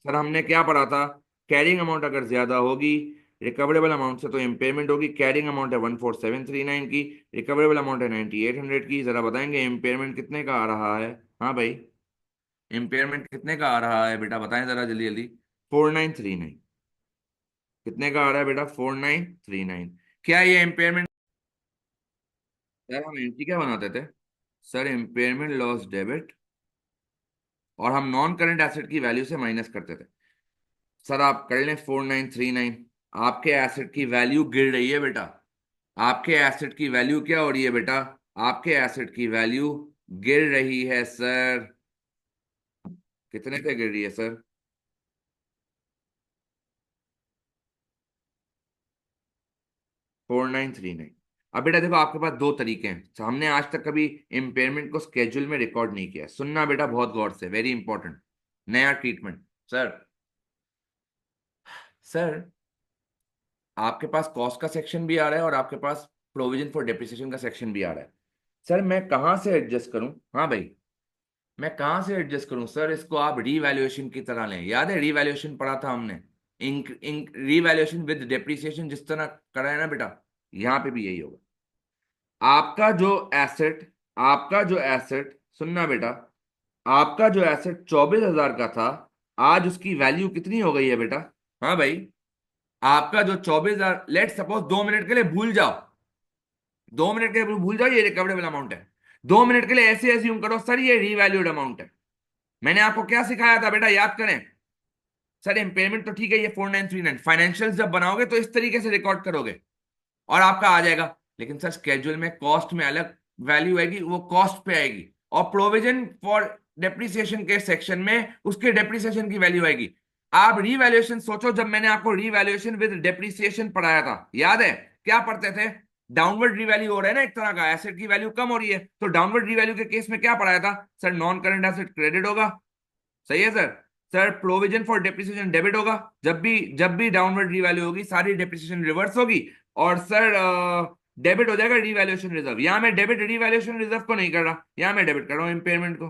Sir हमने क्या पढ़ा था, कैरिंग अमाउंट अगर ज्यादा होगी रिकवरेबल अमाउंट से तो इम्पेयरमेंट होगी। कैरिंग अमाउंट है 14739 की, रिकवरेबल अमाउंट है 9800 की। जरा बताएंगे इम्पेयरमेंट कितने का आ रहा है? हाँ भाई, इम्पेयरमेंट कितने का आ रहा है बेटा, बताएं जरा जल्दी जल्दी। 4939। कितने का आ रहा है बेटा? 4939। क्या ये इम्पेयरमेंट? सर हम एंट्री क्या बनाते थे? सर इम्पेयरमेंट लॉस डेबिट, और हम नॉन करंट एसेट की वैल्यू से माइनस करते थे। सर आप कर लें 4939। आपके एसेट की वैल्यू गिर रही है बेटा। आपके एसेट की वैल्यू क्या हो रही है बेटा? आपके एसेट की वैल्यू गिर रही है सर। कितने पे गिर रही है सर? 4939। अब बेटा देखो, आपके पास दो तरीके हैं। हमने आज तक कभी इम्पेयरमेंट को स्केड्यूल में रिकॉर्ड नहीं किया। सुनना बेटा बहुत गौर से, वेरी इंपॉर्टेंट। नया ट्रीटमेंट। सर, सर आपके पास कॉस्ट का सेक्शन भी आ रहा है और आपके पास प्रोविजन फॉर डेप्रिसिएशन का सेक्शन भी आ रहा है। सर मैं कहाँ से एडजस्ट करूं? हाँ भाई, मैं कहाँ से एडजस्ट करूं? सर इसको आप रीवैल्यूएशन की तरह लें। याद है रीवैल्यूएशन पढ़ा था हमने? इंक इंक रीवैल्यूएशन विद डेप्रिसिएशन जिस तरह करा है ना बेटा, यहाँ पे भी यही होगा। आपका जो एसेट आपका जो एसेट सुनना बेटा, आपका जो एसेट 24,000 का था, आज उसकी वैल्यू कितनी हो गई है बेटा? हाँ भाई, आपका जो 24,000, लेट सपोज 2 मिनट के लिए भूल जाओ, 2 मिनट के लिए भूल जाओ ये रिकवरेबल अमाउंट है। 2 मिनट के लिए ऐसे एज्यूम करो सर ये रीवैल्यूड अमाउंट है। मैंने आपको क्या सिखाया था बेटा, याद करें? सर इम्पेयरमेंट तो ठीक है, ये 4939 फाइनेंशियल्स जब बनाओगे तो इस तरीके से रिकॉर्ड करोगे और आपका आ जाएगा। लेकिन सर स्केड्यूल में कॉस्ट में अलग वैल्यू आएगी, वो कॉस्ट पे आएगी, और प्रोविजन फॉर डेप्रिसिएशन के सेक्शन में उसके डेप्रिसिएशन की वैल्यू आएगी। आप रीवैल्यूएशन सोचो, जब मैंने आपको रीवैल्यूएशन विद डेप्रिसिएशन पढ़ाया था, याद है क्या पढ़ते थे? डाउनवर्ड रीवैल्यू हो रहा है ना, एक तरह का एसेट की वैल्यू कम हो रही है, तो डाउनवर्ड रीवैल्यू के केस में क्या पढ़ाया था? Sir non current asset credit होगा। सही है sir. Sir provision for depreciation debit होगा। जब भी डाउनवर्ड रीवैल्यू होगी सारी डेप्रिसिएशन रिवर्स होगी। और सर डेबिट हो जाएगा रीवैल्यूएशन रिजर्व। यहां मैं डेबिट रीवैल्यूएशन रिजर्व को नहीं कर रहा, यहां मैं डेबिट कर रहा हूं इम्पेयरमेंट को।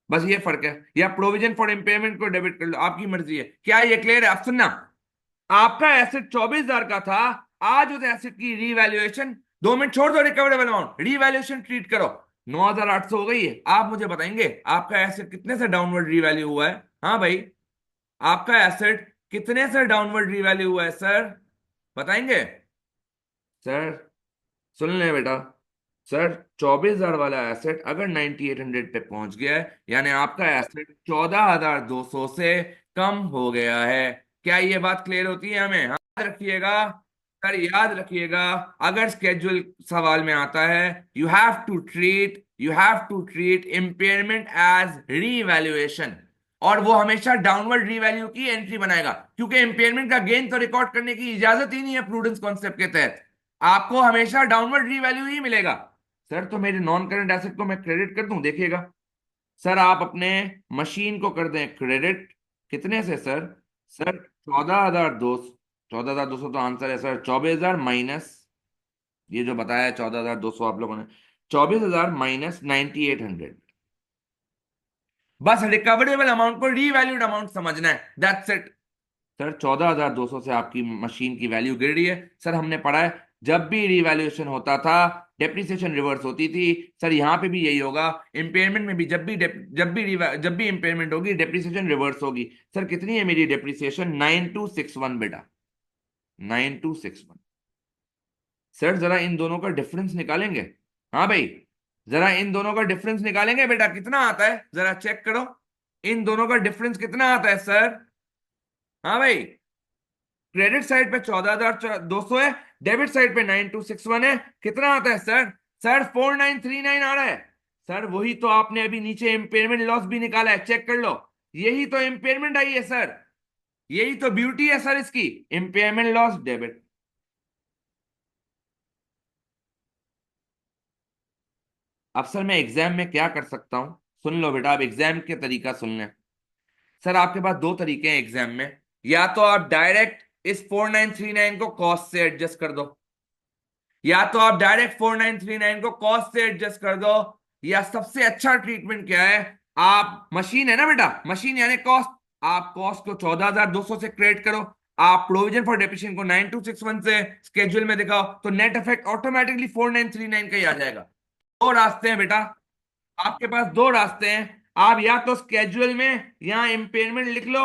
बस ये फर्क है। या प्रोविजन फॉर इम्पेयरमेंट को डेबिट कर लो, आपकी मर्जी है। क्या ये क्लियर है? आप सुनना, आपका एसेट 24,000 का था, आज उस एसेट की रीवैल्यूएशन, 2 मिनट छोड़ दो रिकवरेबल अमाउंट, रीवैल्यूएशन ट्रीट करो, 9,800 हो गई है। आप मुझे बताएंगे आपका एसेट कितने से डाउनवर्ड रीवैल्यू हुआ है? हाँ भाई, आपका एसेट कितने से डाउनवर्ड रीवैल्यू हुआ है सर? बताएंगे? सर सुन ले बेटा, सर 24,000 वाला एसेट अगर 9800 पे पहुंच गया है, यानी आपका एसेट 14,200 से कम हो गया है। क्या ये बात क्लियर होती है हमें? हाँ, याद रखिएगा। सर याद रखिएगा, अगर स्केड्यूल सवाल में आता है, you have to treat impairment as revaluation, और वो हमेशा डाउनवर्ड रीवैल्यू की एंट्री बनाएगा, क्योंकि इम्पेयरमेंट का गेन तो रिकॉर्ड करने की इजाजत ही नहीं है प्रूडेंस कॉन्सेप्ट के तहत। आपको हमेशा डाउनवर्ड रीवैल्यू ही मिलेगा। सर तो मेरे नॉन करंट एसेट को मैं क्रेडिट कर दूं, देखिएगा। सर आप अपने मशीन को कर दें क्रेडिट। कितने से सर? सर 14,200। 14,200 तो आंसर है सर। 24,000 माइनस ये जो बताया है 14,200 आप लोगों ने, 24,000 माइनस 9800। बस रिकवरेबल अमाउंट को रीवैल्यूड अमाउंट समझना है, दैट्स इट। सर 14,200 से आपकी मशीन की वैल्यू गिर रही है। सर हमने पढ़ा है जब भी रिवैल्यूएशन होता था डेप्रिसिएशन रिवर्स होती थी। सर यहाँ पे भी यही होगा। इम्पेयरमेंट में भी जब भी इम्पेयरमेंट होगी डेप्रिसिएशन रिवर्स होगी। सर कितनी है मेरी डेप्रिसिएशन? 9261 बेटा, 9261। सर जरा इन दोनों का डिफरेंस निकालेंगे? हाँ भाई, जरा इन दोनों का डिफरेंस निकालेंगे बेटा, कितना आता है जरा चेक करो। इन दोनों का डिफरेंस कितना आता है सर? हाँ भाई, क्रेडिट साइड पे 14,200 है, डेबिट साइड पे 9261 है। कितना आता है सर? सर 4939 आ रहा है। सर वही तो आपने अभी नीचे इम्पेयरमेंट लॉस भी निकाला है, चेक कर लो। यही तो इम्पेयरमेंट आई है सर, यही तो ब्यूटी है सर इसकी। Impairment loss debit. अब सर मैं एग्जाम में क्या कर सकता हूं? सुन लो बेटा, अब एग्जाम के तरीका सुन लें। सर आपके पास दो तरीके हैं एग्जाम में। या तो आप डायरेक्ट इस 4939 को कॉस्ट से एडजस्ट कर दो, या तो आप डायरेक्ट 4939 को कॉस्ट से एडजस्ट कर दो, या सबसे अच्छा ट्रीटमेंट क्या है, आप मशीन है ना बेटा, मशीन यानी कॉस्ट, आप कॉस्ट को 14,200 से क्रिएट करो, आप प्रोविजन फॉर डेप्रिसिएशन को 9261 से स्केड्यूल में दिखाओ, तो नेट इफेक्ट ऑटोमेटिकली 4939 का ही आ जाएगा। दो रास्ते हैं बेटा, आपके पास दो रास्ते हैं। आप या तो स्केड्यूल में यहां इम्पेयरमेंट लिख लो,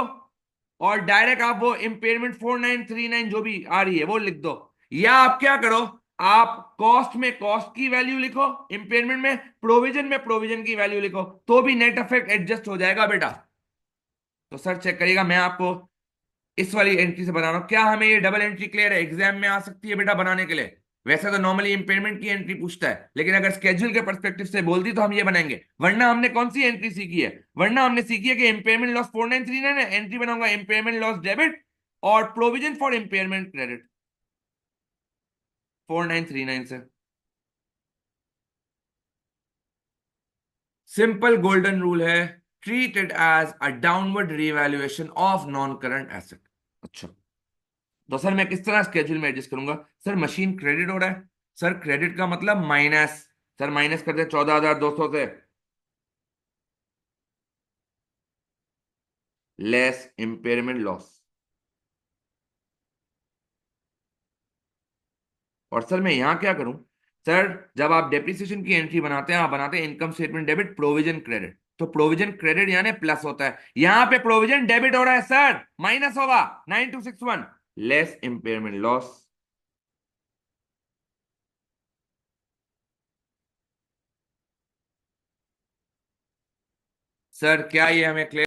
और डायरेक्ट आप वो इम्पेयरमेंट 4939 जो भी आ रही है वो लिख दो, या आप क्या करो, आप कॉस्ट में कॉस्ट की वैल्यू लिखो, इम्पेयरमेंट में प्रोविजन की वैल्यू लिखो, तो भी नेट इफेक्ट एडजस्ट हो जाएगा बेटा। तो सर चेक करिएगा, मैं आपको इस वाली एंट्री से बना रहा हूं, क्या हमें ये डबल एंट्री क्लियर है, एग्जाम में आ सकती है बेटा बनाने के लिए? वैसे तो नॉर्मली इम्पेयरमेंट की एंट्री पूछता है, लेकिन अगर स्केड्यूल के परस्पेक्टिव से बोल दी तो हम ये बनाएंगे। वरना हमने कौन सी एंट्री सीखी है? वरना हमने सीखी है कि इम्पेयरमेंट लॉस 4939 है, एंट्री बनाऊंगा इम्पेयरमेंट लॉस डेबिट और प्रोविजन फॉर इम्पेयरमेंट क्रेडिट 4939 से। सिंपल गोल्डन रूल है, treat it as a downward revaluation of non current asset. अच्छा, तो सर मैं किस तरह स्केड्यूल में एडजस्ट करूंगा? सर मशीन क्रेडिट हो रहा है, सर क्रेडिट का मतलब माइनस, सर माइनस कर दे 14,200 से, लेस इम्पेयरमेंट लॉस। और सर मैं यहां क्या करूं? सर जब आप डेप्रिसिएशन की एंट्री बनाते हैं, आप बनाते हैं income statement debit provision credit, तो प्रोविजन क्रेडिट यानी प्लस होता है, यहां पे प्रोविजन डेबिट हो रहा है सर, माइनस होगा 9261, लेस इम्पेयरमेंट लॉस। सर क्या ये हमें क्लियर